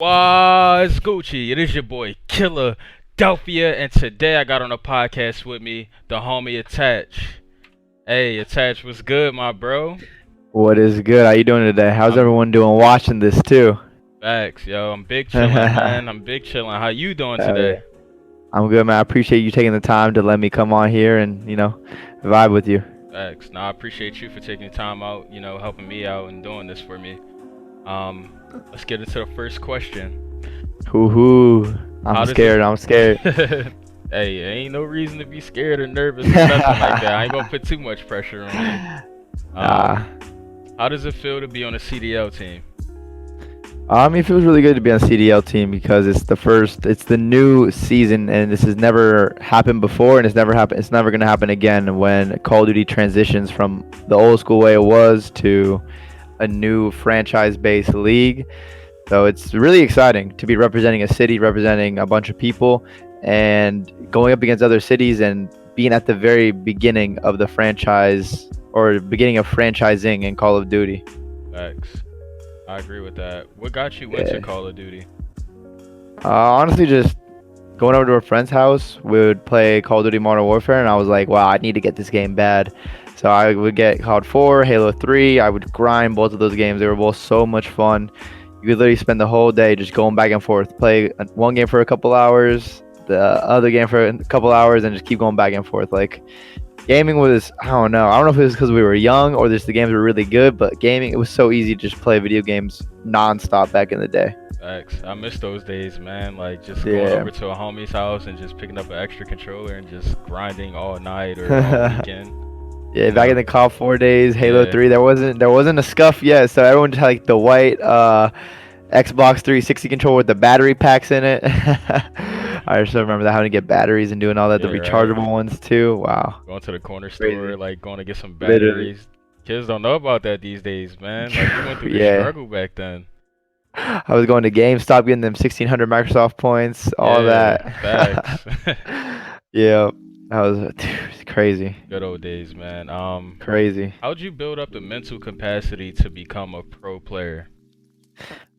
What's Gucci? It is your boy Killadelphia, and today I got on a podcast with me the homie Attach. Hey, Attach, what's good, my bro? What is good? How you doing today? How's I'm everyone doing watching this too? Facts, yo. I'm big chillin', man. I'm big chillin'. How you doing Hell yeah. today? I'm good, man. I appreciate you taking the time to let me come on here and vibe with you. Facts. Now I appreciate you for taking time out, helping me out and doing this for me. Let's get into the first question. Hoo hoo. I'm How does it? scared. I'm scared. Hey, ain't no reason to be scared or nervous or nothing like that. I ain't gonna put too much pressure on you. Nah. How does it feel to be on a CDL team? It feels really good to be on CDL team because it's the new season, and this has never happened before, and it's never gonna happen again when Call of Duty transitions from the old school way it was to a new franchise-based league. So it's really exciting to be representing a city, representing a bunch of people, and going up against other cities and being at the very beginning of the franchise or beginning of franchising in Call of Duty. Facts. I agree with that. What got you into Yeah. Call of Duty? Honestly, just going over to a friend's house, we would play Call of Duty Modern Warfare, and I was like, wow, I need to get this game bad. So I would get COD 4, Halo 3. I would grind both of those games. They were both so much fun. You could literally spend the whole day just going back and forth, play one game for a couple hours, the other game for a couple hours, and just keep going back and forth. Like gaming was, I don't know. I don't know if it was because we were young or just the games were really good, but gaming, it was so easy to just play video games nonstop back in the day. Facts. I miss those days, man. Like just going Yeah. over to a homie's house and just picking up an extra controller and just grinding all night or all weekend. Yeah, You back in know? the COD 4 days, Halo Yeah. 3, there wasn't a scuff yet, so everyone just had like the white Xbox 360 controller with the battery packs in it. I just remember that, having to get batteries and doing all that, the Yeah, right. rechargeable ones too. Wow, Going to the corner store, crazy. like going to get some Literally. batteries. Kids don't know about that these days, man. Like we went through the Yeah. struggle back then. I was going to GameStop getting them 1,600 Microsoft points, all Yeah, that. facts. Yeah, that was crazy, Good old days, man. crazy. How'd you build up the mental capacity to become a pro player?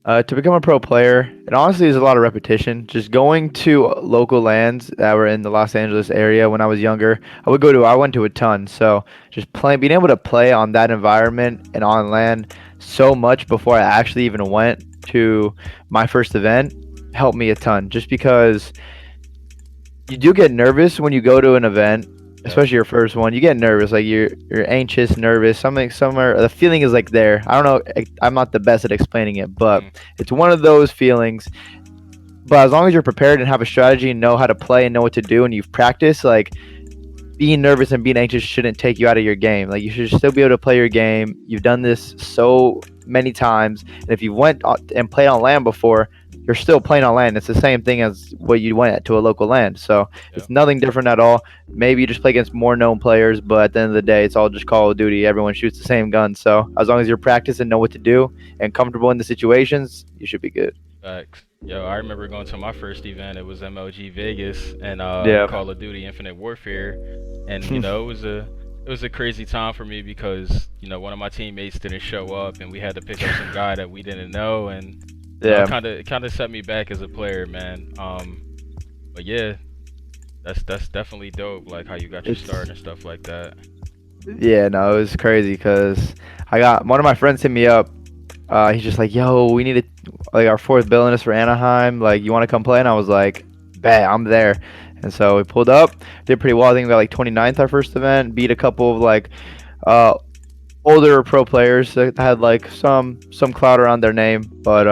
To become a pro player, it honestly is a lot of repetition. Just going to local lands that were in the Los Angeles area when I was younger, I went to a ton. So just playing, being able to play on that environment and on land so much before I actually even went to my first event helped me a ton. Just because you do get nervous when you go to an event, Yep. especially your first one. You get nervous, like you're anxious, nervous. Something somewhere the feeling is like there. I don't know. I'm not the best at explaining it, but Mm, it's one of those feelings. But as long as you're prepared and have a strategy and know how to play and know what to do and you've practiced, like being nervous and being anxious shouldn't take you out of your game. Like you should still be able to play your game. You've done this so many times, and if you went and played on land before, you're still playing on land. It's the same thing as what you went to a local land. So it's yep. nothing different at all. Maybe you just play against more known players, but at the end of the day, it's all just Call of Duty. Everyone shoots the same gun. So as long as you're practiced and know what to do and comfortable in the situations, you should be good. Facts. Yo, I remember going to my first event. It was MLG Vegas and Yeah. Call of Duty Infinite Warfare, and it was a crazy time for me because one of my teammates didn't show up, and we had to pick up some guy that we didn't know, and Yeah. it kind of set me back as a player, man. But yeah, that's definitely dope. Like how you got your It's start and stuff like that. Yeah, no, it was crazy because I got one of my friends hit me up. He's just like, "Yo, we need to like our fourth billing is for Anaheim. Like, you want to come play?" And I was like, "Bet, I'm there." And so we pulled up, did pretty well. I think we got like 29th our first event, beat a couple of like uh older pro players that had like some clout around their name, but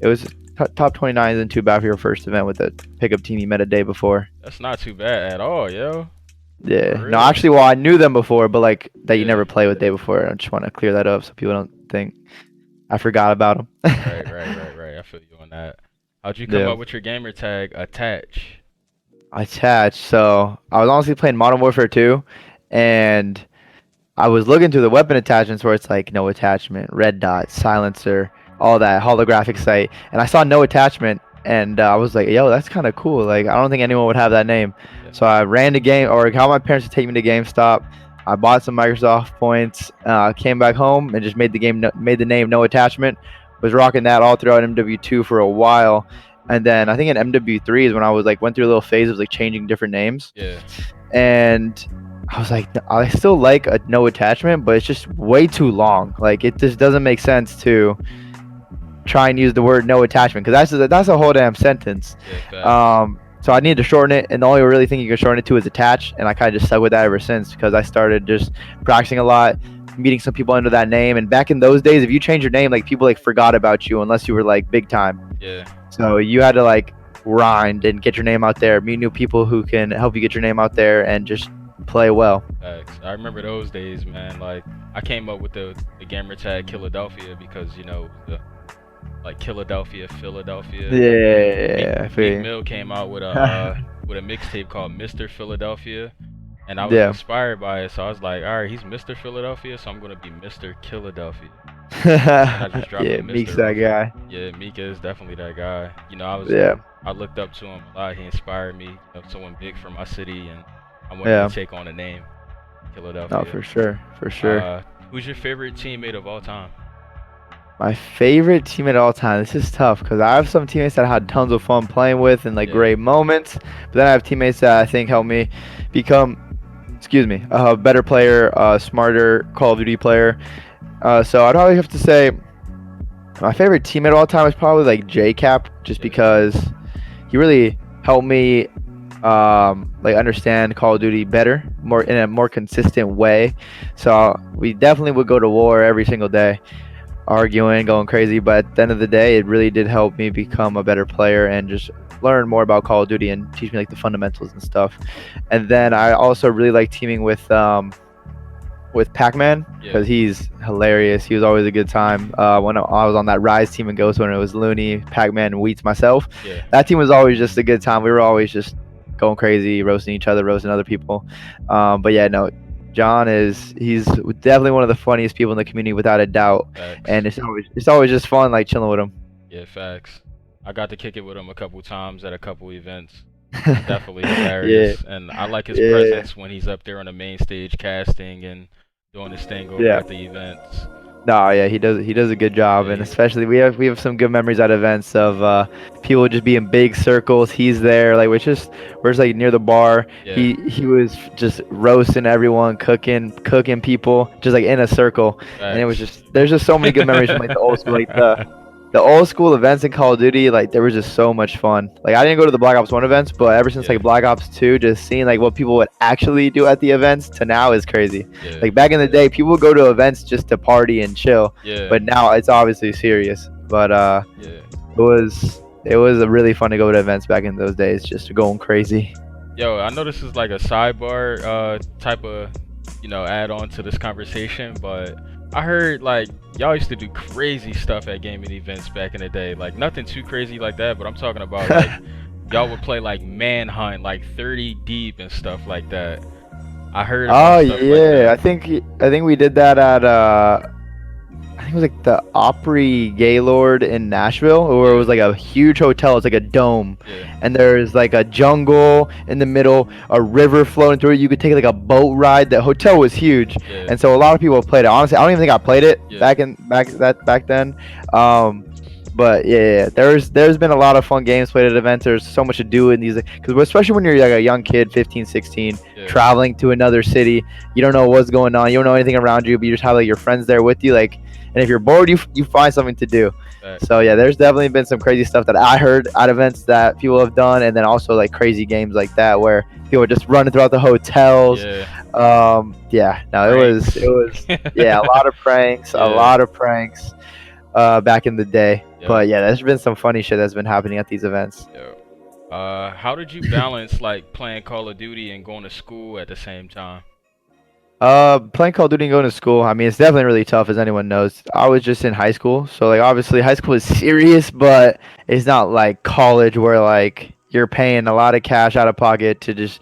it was top 29 isn't too bad for your first event with the pickup team you met a day before. That's not too bad at all, yo. For Yeah. No, real. actually, well, I knew them before, but like that you Yeah. never play with day before. I just want to clear that up so people don't think I forgot about them. Right, right, right, right. I feel you on that. How'd you come Yeah. up with your gamer tag attach? Attached. So I was honestly playing Modern Warfare 2, and I was looking through the weapon attachments where it's like no attachment, red dot, silencer, all that holographic sight, and I saw no attachment, and I was like, yo, that's kind of cool. Like I don't think anyone would have that name. Yeah. So I ran to game or got my parents to take me to GameStop. I bought some Microsoft points, came back home and just made the name no attachment. was rocking that all throughout MW2 for a while. And then I think in MW3 is when I was like went through a little phase of like changing different names. Yeah. And I was like, I still like a no attachment, but it's just way too long. Like it just doesn't make sense to try and use the word no attachment because that's a whole damn sentence. Yeah. Facts. So I needed to shorten it, and the only really thing you can shorten it to is attach, and I kind of just stuck with that ever since because I started just practicing a lot, meeting some people under that name. And back in those days, if you change your name, like people like forgot about you unless you were like big time. Yeah. So you had to like grind and get your name out there, meet new people who can help you get your name out there, and just play well. Facts. I remember those days, man. Like I came up with the gamer tag Killadelphia because the like Killadelphia, Philadelphia. Yeah, Meek Mill came out with a mixtape called Mr. Philadelphia, and I was inspired by it. So I was like, all right, he's Mr. Philadelphia, so I'm gonna be Mr. Killadelphia. And I just dropped yeah, Mr. Meek's that guy. Yeah, Meek is definitely that guy. I looked up to him a lot. He inspired me. Someone big from my city, and I wanted to take on a name, Killadelphia. No, for sure. Who's your favorite teammate of all time? My favorite teammate of all time. This is tough because I have some teammates that I had tons of fun playing with and like great moments. But then I have teammates that I think helped me become, a better player, a smarter Call of Duty player. So I'd probably have to say my favorite teammate of all time is probably like JCap, just because he really helped me like understand Call of Duty better, more in a more consistent way. So we definitely would go to war every single day, arguing, going crazy, but at the end of the day, it really did help me become a better player and just learn more about Call of Duty and teach me like the fundamentals and stuff. And then I also really like teaming with Pac-Man because he's hilarious. He was always a good time. When I was on that Rise team in Ghost, when it was Looney, Pac-Man, and Wheats, myself, that team was always just a good time. We were always just going crazy, roasting each other, roasting other people. But yeah, no, John he's definitely one of the funniest people in the community without a doubt. Facts. And it's always just fun like chilling with him. Yeah, facts. I got to kick it with him a couple times at a couple events. Definitely hilarious. And I like his presence when he's up there on the main stage casting and doing his thing over at the events. No, yeah, he does a good job, and especially we have some good memories at events of people just being big circles. He's there, like we're just like near the bar. He was just roasting everyone, cooking people, just like in a circle. And it was there's just so many good memories from like the old school, like the old school events in Call of Duty. Like there was just so much fun. Like I didn't go to the Black Ops 1 events, but ever since like Black Ops 2, just seeing like what people would actually do at the events to now is crazy. Like back in the day, people would go to events just to party and chill, but now it's obviously serious. But it was really fun to go to events back in those days, just going crazy. Yo, I know this is like a sidebar type of add on to this conversation, but I heard like y'all used to do crazy stuff at gaming events back in the day. Like nothing too crazy like that, but I'm talking about like y'all would play like Manhunt, like 30 deep and stuff like that. I heard. Oh yeah, I think we did that at I think it was like the Opry Gaylord in Nashville, where it was like a huge hotel. It's like a dome, and there's like a jungle in the middle, a river flowing through it. You could take like a boat ride. The hotel was huge, and so a lot of people played it. Honestly, I don't even think I played it back then. But yeah, there's been a lot of fun games played at events. There's so much to do in these, because especially when you're like a young kid, 15, 16, traveling to another city, you don't know what's going on, you don't know anything around you, but you just have like your friends there with you, like, and if you're bored, you find something to do. So yeah, there's definitely been some crazy stuff that I heard at events that people have done, and then also like crazy games like that where people are just running throughout the hotels. It was a lot of pranks, back in the day. But yeah, there's been some funny shit that's been happening at these events. How did you balance like playing Call of Duty and going to school at the same time? Playing Call of Duty and going to school, I mean, it's definitely really tough, as anyone knows. I was just in high school, so like obviously high school is serious, but it's not like college where like you're paying a lot of cash out of pocket to just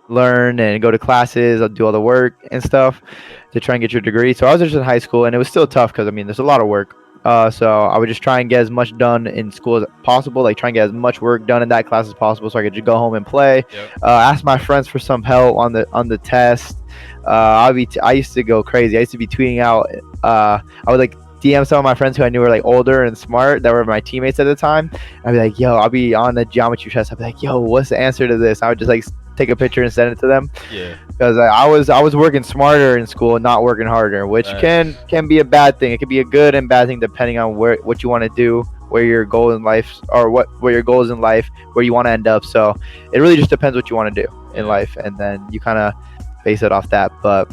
learn and go to classes, do all the work and stuff to try and get your degree. So I was just in high school, and it was still tough because I mean there's a lot of work. So I would just try and get as much done in school as possible, like try and get as much work done in that class as possible, so I could just go home and play. Ask my friends for some help on the test. I used to go crazy. I used to be tweeting out. I would like DM some of my friends who I knew were like older and smart that were my teammates at the time. I'd be like, yo, I'll be on the geometry test. I'd be like, yo, what's the answer to this? I would just like take a picture and send it to them Yeah. because I was working smarter in school and not working harder, which can Facts. can be a bad thing. It can be a good and bad thing depending on what you want to do, where your goal in life, or where your goals in life, where you want to end up. So it really just depends what you want to do in Yeah. life, and then you kind of base it off that. But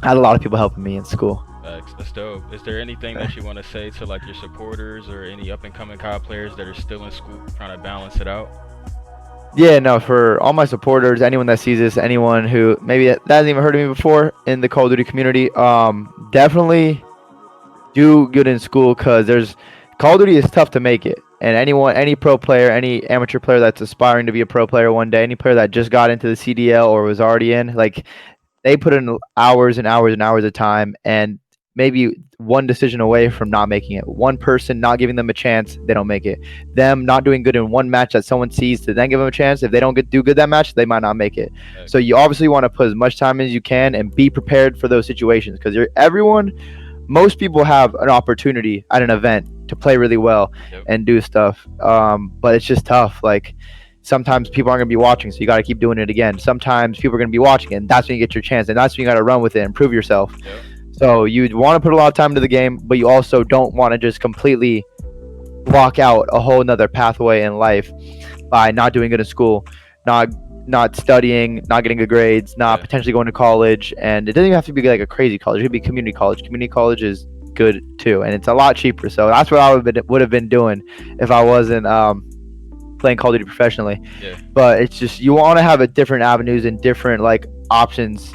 I had a lot of people helping me in school. Facts. That's dope. Is there anything that you want to say to like your supporters or any up and coming COD players that are still in school trying to balance it out? Yeah, no, for all my supporters, anyone that sees this, anyone who maybe that hasn't even heard of me before in the Call of Duty community, definitely do good in school because there's Call of Duty is tough to make it. And any pro player, any amateur player that's aspiring to be a pro player one day, any player that just got into the CDL or was already in, like they put in hours and hours and hours of time and maybe one decision away from not making it. One person not giving them a chance, they don't make it. Them not doing good in one match that someone sees to then give them a chance. If they don't do good that match, they might not make it. So Facts. you obviously want to put as much time as you can and be prepared for those situations because most people have an opportunity at an event to play really well Yep. and do stuff. But it's just tough. Like sometimes people aren't going to be watching, so you got to keep doing it again. Sometimes people are going to be watching, and that's when you get your chance, and that's when you got to run with it and prove yourself. Yep. So you want to put a lot of time into the game, but you also don't want to just completely block out a whole nother pathway in life by not doing good in school, not studying, not getting good grades, not Yeah. potentially going to college. And it doesn't even have to be like a crazy college. It could be community college. Community college is good too, and it's a lot cheaper. So that's what I would have been doing if I wasn't playing Call of Duty professionally. Yeah. But it's just you want to have a different avenues and different like options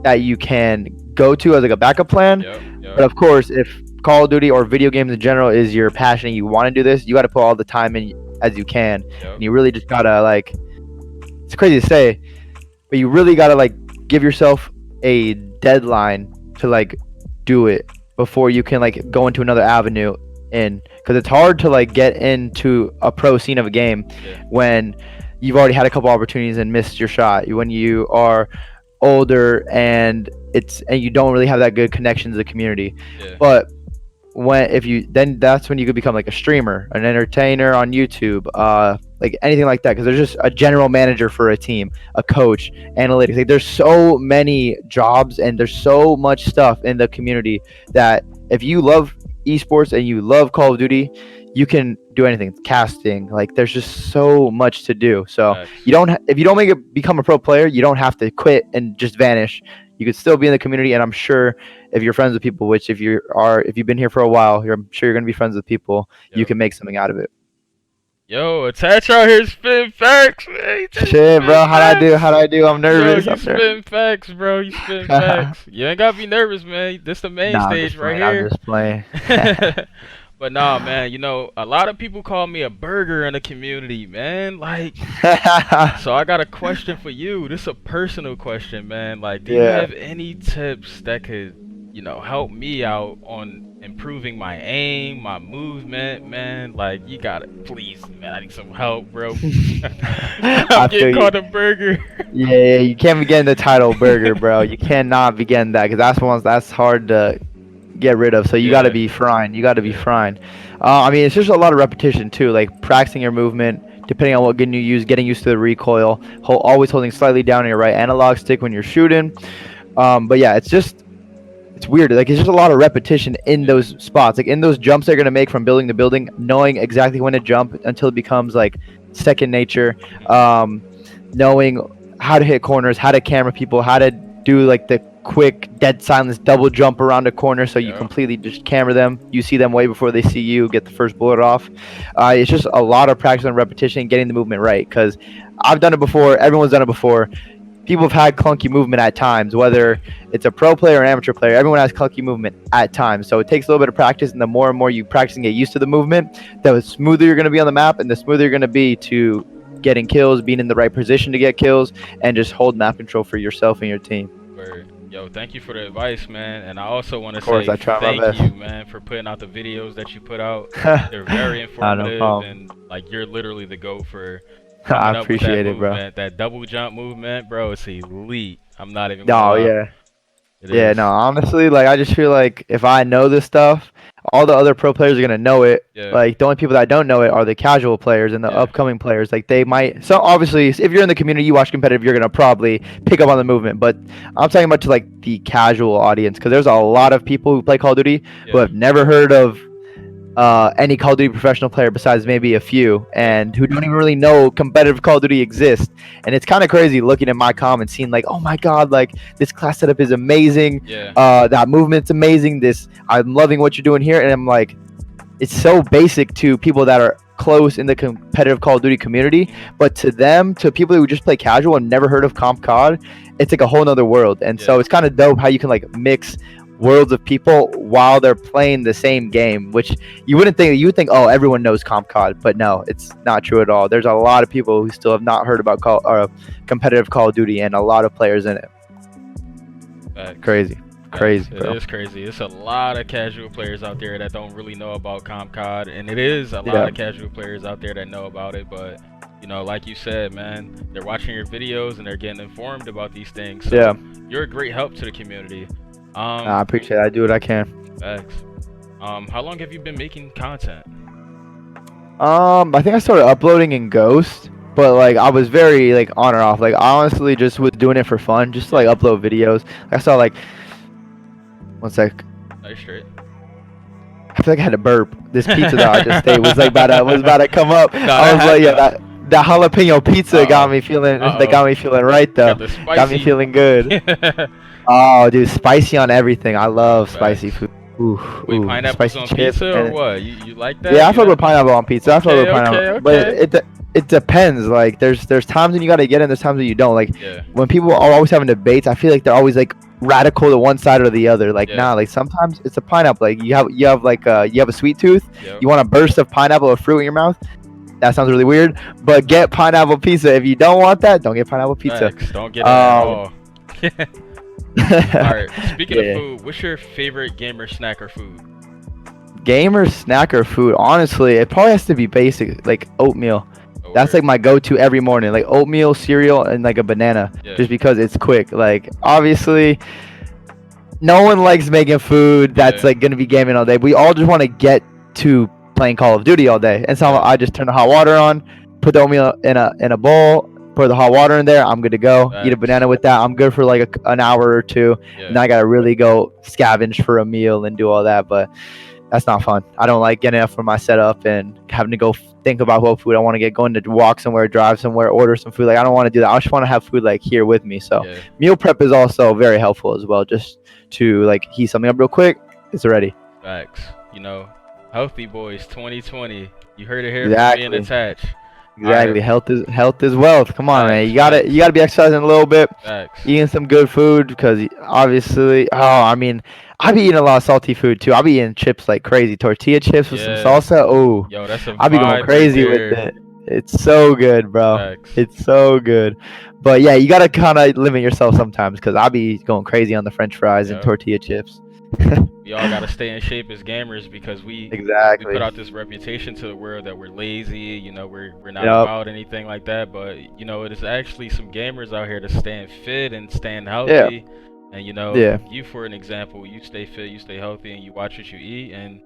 that you can go to as like a backup plan. Yep. But Yep. of course, if Call of Duty or video games in general is your passion and you want to do this, you got to put all the time in as you can. Yep. And you really just got to like, it's crazy to say, but you really got to like give yourself a deadline to like do it before you can like go into another avenue in, because it's hard to like get into a pro scene of a game Yeah. when you've already had a couple opportunities and missed your shot, when you are older and you don't really have that good connection to the community. Yeah. But that's when you could become like a streamer, an entertainer on YouTube, like anything like that, because there's just a general manager for a team, a coach, analytics. Like there's so many jobs and there's so much stuff in the community that if you love esports and you love Call of Duty, you can do anything. Casting, like there's just so much to do. So Facts. if you don't become a pro player, you don't have to quit and just vanish. You could still be in the community, and I'm sure if you're friends with people, which if you've been here for a while, I'm sure you're gonna be friends with people. You Yep. can make something out of it. Yo, Attach out here spitting facts, man. He just Shit, bro, spitting facts. how'd I do? I'm nervous. Yo, you I'm nervous. spitting facts, bro. You spitting facts. You ain't gotta be nervous, man. This the main Nah, I'm stage just right playing. I'm here. just playing. But nah, man. You know, a lot of people call me a burger in the community, man. Like, so I got a question for you. This is a personal question, man. Like, do you Yeah. have any tips that could, help me out on improving my aim, my movement, man? Like, you gotta, please, man. I need some help, bro. I I'm feel getting you. called a burger. Yeah, you can't be getting the title burger, bro. You cannot be getting that because that's hard to get rid of. So you got to Yeah. be frying. You got to be Yeah. frying. I mean, it's just a lot of repetition too, like practicing your movement. Depending on what gun you use, getting used to the recoil. Always holding slightly down on your right analog stick when you're shooting. But yeah, it's weird. Like it's just a lot of repetition in those spots, like in those jumps they're gonna make from building to building, knowing exactly when to jump until it becomes like second nature. Knowing how to hit corners, how to camera people, how to do like the quick dead silence double jump around a corner so you Yeah. completely just camera them. You see them way before they see you, get the first bullet off. It's just a lot of practice and repetition and getting the movement right, because I've done it before, everyone's done it before. People have had clunky movement at times, whether it's a pro player or an amateur player. Everyone has clunky movement at times, so it takes a little bit of practice, and the more and more you practice and get used to the movement, the smoother you're going to be on the map, and the smoother you're going to be to getting kills, being in the right position to get kills, and just hold map control for yourself and your team. Word. Yo, thank you for the advice, man. And I also want to Of course, say I try my thank best. you, man, for putting out the videos that you put out. They're very No informative, problem. and like you're literally the GOAT for I coming up with that appreciate it, bro. movement, that double jump movement, bro. It's elite. I'm not even No, gonna lie. yeah. It Yeah, no, is. honestly, like I just feel like if I know this stuff, all the other pro players are gonna know it. Yeah. Like the only people that don't know it are the casual players and the Yeah. upcoming players. Like they might. So obviously, if you're in the community, you watch competitive, you're gonna probably pick up on the movement. But I'm talking about to like the casual audience because there's a lot of people who play Call of Duty who Yeah. have never heard of any Call of Duty professional player besides maybe a few, Yeah. and who don't even really know competitive Call of Duty exists. And it's kind of crazy looking at my comments, seeing like, oh my god, like this class setup is amazing. Yeah. That movement's amazing. I'm loving what you're doing here, and I'm like, it's so basic to people that are close in the competitive Call of Duty community, Mhm. but to them, to people who just play casual and never heard of Comp COD, it's like a whole nother world. And so Yeah. it's kind of dope how you can like mix worlds of people while they're playing the same game, which you wouldn't think. You would think, oh, everyone knows Comp COD, but no, it's not true at all. There's a lot of people who still have not heard about competitive Call of Duty, and a lot of players in it. Facts. Crazy, crazy, It bro. is crazy. It's a lot of casual players out there that don't really know about Comp COD, and it is a lot Yeah, of casual players out there that know about it. But you know, like you said, man, they're watching your videos and they're getting informed about these things. So yeah. you're a great help to the community. I appreciate it. I do what I can. Facts. How long have you been making content? I think I started uploading in Ghost, but like I was very like on or off. Like I honestly just was doing it for fun, just to like upload videos. I saw like one sec. Nice straight. I feel like I had to burp. This pizza that I just ate was like about to come up. I was like, yeah, that jalapeno pizza got me feeling. That got me feeling right though. Got the spicy. Got me feeling good. Oh, dude, spicy on everything. I love spicy food. Ooh, Wait, pineapples spicy on chips pizza or and what? You like that? yeah, I You fuck know? with pineapple on pizza. I fuck with Okay, pineapple, okay, but okay. it depends. Like there's times when you gotta get it, and there's times when you don't. Like Yeah, when people are always having debates, I feel like they're always like radical to one side or the other. Like yeah, nah, like sometimes it's a pineapple. Like you have like you have a sweet tooth. yep. You want a burst of pineapple or fruit in your mouth. That sounds really weird, but get pineapple pizza. If you don't want that, don't get pineapple pizza. Facts. Don't get it at Um, all. Alright, speaking of yeah. food, what's your favorite gamer snack or food? Gamer snack or food? Honestly, it probably has to be basic, like oatmeal. Oh, That's like my go-to every morning, like oatmeal, cereal, and like a banana, Yeah. just because it's quick. Like obviously, no one likes making food that's Yeah. like gonna be gaming all day. We all just want to get to playing Call of Duty all day, and so Yeah. I just turn the hot water on, put the oatmeal in a bowl, pour the hot water in there. I'm good to go. Eat a Facts. banana with that. I'm good for like an hour or two. Yeah. And then I gotta really go scavenge for a meal and do all that, but that's not fun. I don't like getting up for my setup and having to go think about what food I want to get, going to walk somewhere, drive somewhere, order some food. Like I don't want to do that. I just want to have food like here with me. So Yeah. meal prep is also very helpful as well. Just to like heat something up real quick, it's ready. Facts. You know, Healthy Boys 2020. You heard it here Exactly. from me and Attach. Exactly. Alright. Health is wealth. Come on, man. Facts, You gotta be exercising a little bit, Facts. eating some good food because obviously, I mean, I be eating a lot of salty food too. I be eating chips like crazy, tortilla chips with Yeah. some salsa. Oh, Yo, that's a I be vibe going right crazy with there. it. It's so good, bro. Facts. It's so good. But yeah, you gotta kind of limit yourself sometimes because I be going crazy on the French fries and Yep. tortilla chips. We all gotta stay in shape as gamers because we Exactly. put out this reputation to the world that we're lazy, you know, we're not Yup. about anything like that. But you know, it is actually some gamers out here that's staying fit and staying healthy. And you know, Yeah. you for an example, you stay fit, you stay healthy, and you watch what you eat. And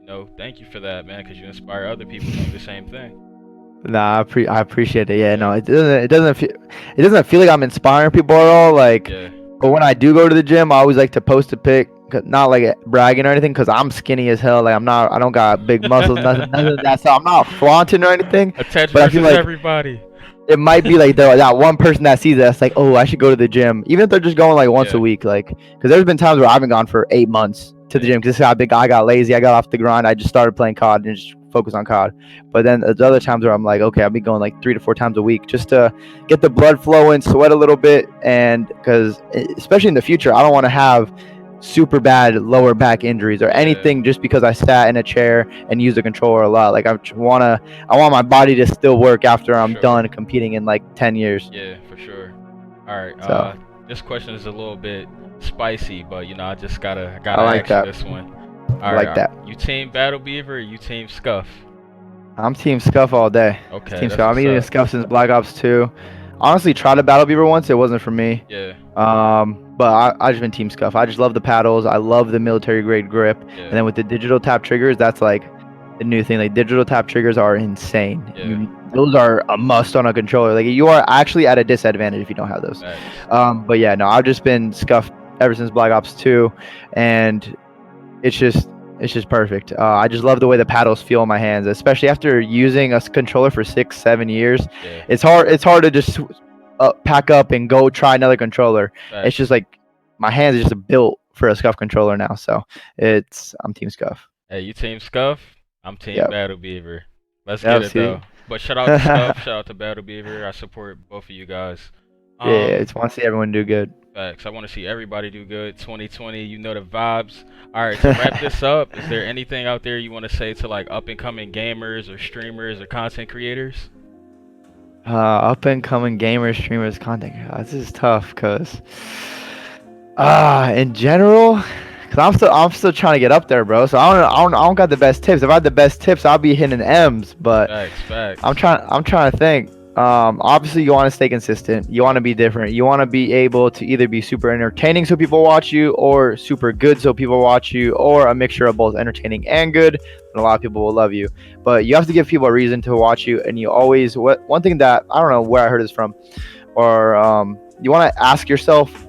you know, thank you for that, man, because you inspire other people to do the same thing. Nah, I appreciate it. Yeah, no, it doesn't feel like I'm inspiring people at all. Like, Yeah, but when I do go to the gym, I always like to post a pic, not like bragging or anything, because I'm skinny as hell. Like I don't got big muscles, nothing of that. So I'm not flaunting or anything. Attach But I versus feel like everybody. it might be like that one person that sees it that's like, oh, I should go to the gym, even if they're just going like once Yeah. a week. Like, because there's been times where I haven't gone for 8 months to the Yeah. gym because I got lazy. I got off the grind. I just started playing COD and just focus on COD. But then there's other times where I'm like, okay, I'll be going like 3 to 4 times a week just to get the blood flowing, sweat a little bit, and because especially in the future, I don't want to have super bad lower back injuries or anything just because I sat in a chair and used the controller a lot. Like I want my body to still work after I'm Sure. done competing in like 10 years. Yeah, for sure. All right. So. This question is a little bit spicy, but you know, I just gotta I like ask that. you this one. I like that. You team Battle Beaver or you team Scuff? I'm team Scuff all day. Okay. Team that's Scuff. I'm what's eating up. Scuff since Black Ops 2. Honestly, tried a Battle Beaver once. It wasn't for me. Yeah. But I just been Team Scuff. I just love the paddles. I love the military grade grip. Yeah. And then with the digital tap triggers, that's like the new thing. Like digital tap triggers are insane. Yeah. Those are a must on a controller. Like you are actually at a disadvantage if you don't have those. Facts. But yeah, no, I've just been scuffed ever since Black Ops 2, and it's just perfect. I just love the way the paddles feel in my hands, especially after using a controller for 6-7 years. Yeah. It's hard to just pack up and go try another controller. Facts. It's just like my hands are just built for a Scuff controller now. So I'm Team Scuff. Hey, you Team Scuff? I'm Team Yep. Battle Beaver. Let's Yeah, get it see? though. But shout out to Scuff, shout out to Battle Beaver. I support both of you guys. Yeah, I just want to see everyone do good. Facts. I want to see everybody do good. 2020, you know the vibes. All right, to wrap this up, is there anything out there you want to say to like up and coming gamers or streamers or content creators? Up and coming gamers, streamers, content. This is tough because in general, because I'm still trying to get up there, bro. So I don't got the best tips. If I had the best tips, I'll be hitting M's. But Facts. I'm trying to think. Obviously you want to stay consistent. You want to be different. You want to be able to either be super entertaining so people watch you, or super good so people watch you, or a mixture of both entertaining and good. And a lot of people will love you. But you have to give people a reason to watch you. And you always one thing that I don't know where I heard this from, or you want to ask yourself,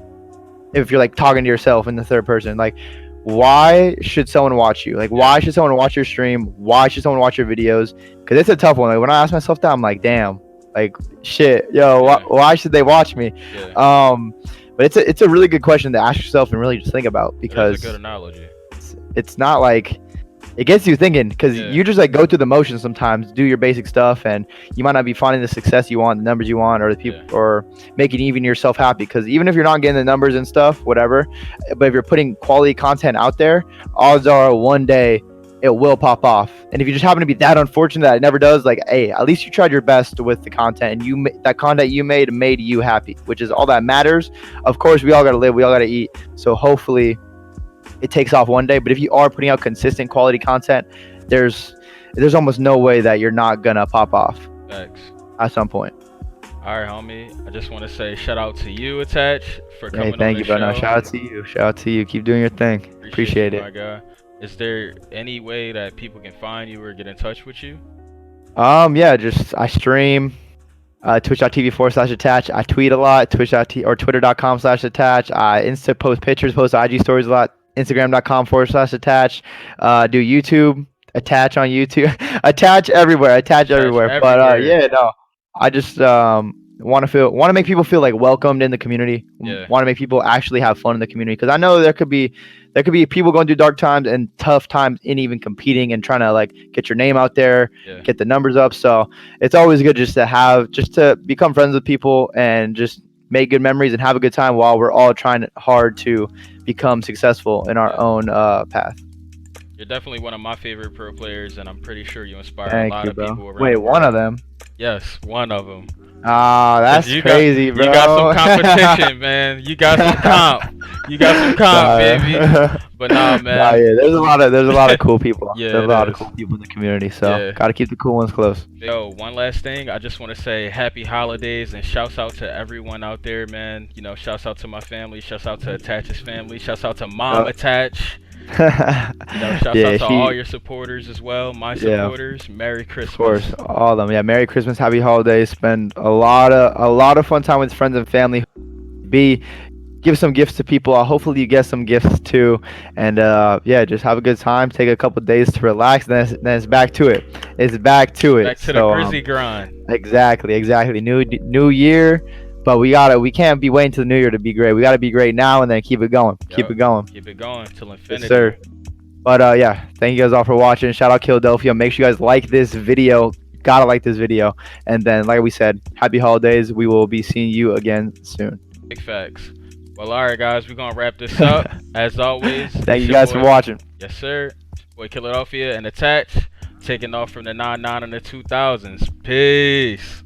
if you're like talking to yourself in the third person, like, why should someone watch you? Like, why should someone watch your stream? Why should someone watch your videos? Because it's a tough one. Like when I ask myself that, I'm like, damn, like shit, yo, why should they watch me? Yeah. But it's a really good question to ask yourself and really just think about, because That's a good analogy. It's not like it gets you thinking, because you just like go through the motions sometimes, do your basic stuff, and you might not be finding the success you want, the numbers you want, or the people, or making even yourself happy. Because even if you're not getting the numbers and stuff, whatever, but if you're putting quality content out there, odds are one day it will pop off. And if you just happen to be that unfortunate that it never does, like, hey, at least you tried your best with the content, and that content you made you happy, which is all that matters. Of course, we all gotta live, we all gotta eat. So hopefully it takes off one day. But if you are putting out consistent quality content, there's almost no way that you're not gonna pop off. Facts. At some point. All right, homie. I just want to say shout out to you, Attach, for coming on thank you, the bro. show. Shout out to you. Shout out to you. Keep doing your thing. Appreciate you, it. My guy. Is there any way that people can find you or get in touch with you? Yeah, just I stream twitch.tv/attach. I tweet a lot, twitter.com/attach. I Insta post pictures, post IG stories a lot, instagram.com/attach. Do YouTube, attach on YouTube. attach everywhere. But yeah, no. I just want to make people feel like welcomed in the community. Want to make people actually have fun in the community, because I know there could be people going through dark times and tough times in even competing and trying to like get your name out there, get the numbers up. So it's always good just to become friends with people and just make good memories and have a good time while we're all trying hard to become successful in our own path. You're definitely one of my favorite pro players, and I'm pretty sure you inspire a lot of people around. Wait, one of them? Yes, one of them. Ah, that's crazy, bro. You got some competition, man. You got some comp. Baby. But nah, man. Nah, yeah, there's a lot of cool people. There's a lot of cool people in the community, so gotta keep the cool ones close. Yo, one last thing. I just want to say happy holidays and shouts out to everyone out there, man. You know, shouts out to my family. Shouts out to Attach's family. Shouts out to Mom Attach. You know, shouts out to all your supporters as well, my supporters. Merry Christmas. Of course, all of them. Yeah, Merry Christmas, Happy Holidays. Spend a lot of fun time with friends and family. Give some gifts to people. Hopefully you get some gifts too, and just have a good time. Take a couple days to relax, then it's back to it. Back to the Grizzly grind. Exactly. New year. But we can't be waiting till the new year to be great. We got to be great now and then keep it going. Keep it going till infinity. Yes, sir. But thank you guys all for watching. Shout out Killadelphia. Make sure you guys like this video. Gotta like this video. And then, like we said, happy holidays. We will be seeing you again soon. Big facts. Well, all right, guys. We're going to wrap this up. As always. Thank you guys for watching. Yes, sir. Boy, Killadelphia and Attach. Taking off from the 99 and the 2000s. Peace.